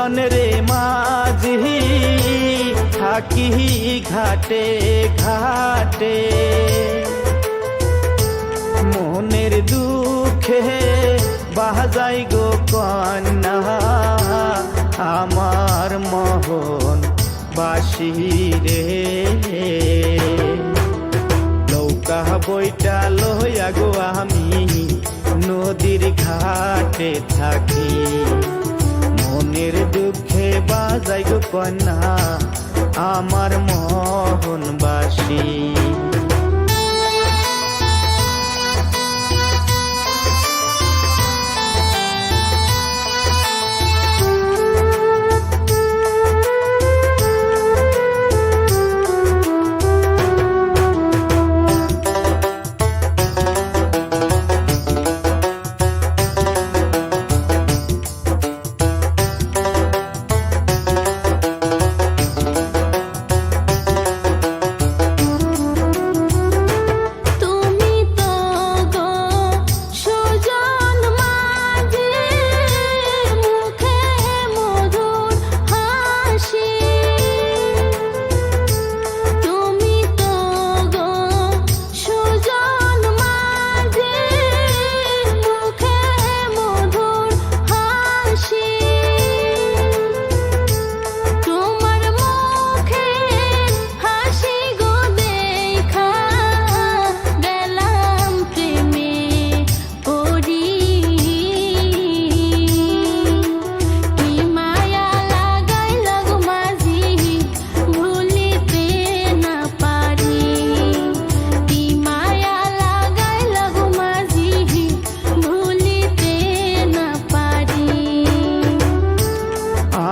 বনরে মাঝি থাকি ঘাটে ঘাটে, মনের দুঃখে বাজাই গো কন্যা আমার মোহন বাসি রে। নৌকা বইটা লইয়া গো আমি নদীর ঘাটে থাকি, মনের দুঃখে বাজাই গো কন্যা আমার মোহন বাসি।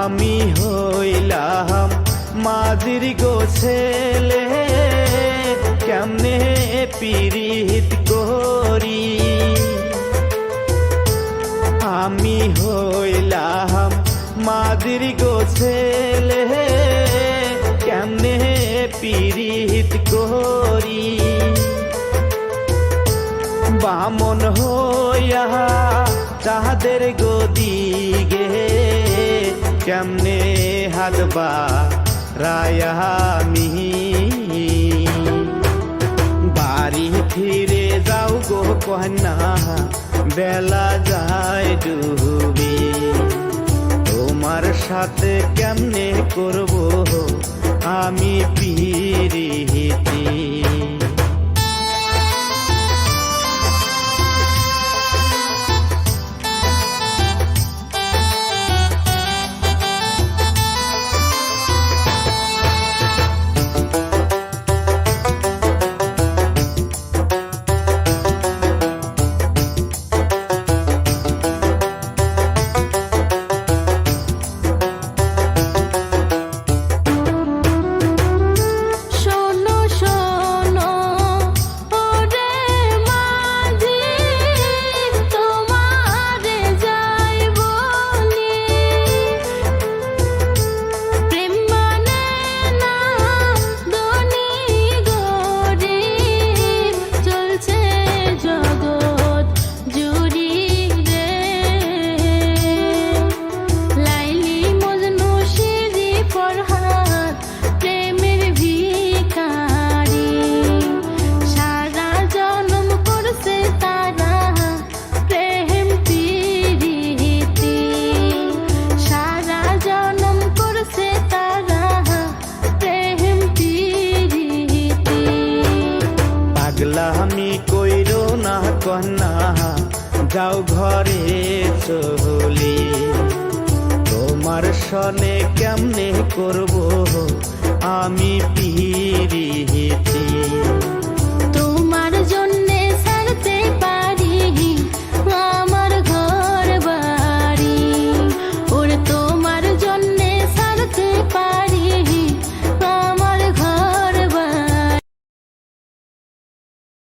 আমি হইলাম মাঝির গো ছেলে, কেমনে পীড়িত করি। আমি হইলাম মাঝির গো ছেলে, কেমনে পীড়িত করি। বামন হইয়া তাহাদের গদিগে কেমনে হাতবা রায়ামি। বাড়ি ফিরে যাও গো কন্যা বেলা যায় ডুবি, তোমার সাথে কেমনে করব আমি পিরিতি। পাগলামি কইরো না কন্যা যাও ঘরে চলি, তোমার সনে কেমনে করব আমি পিরিতি।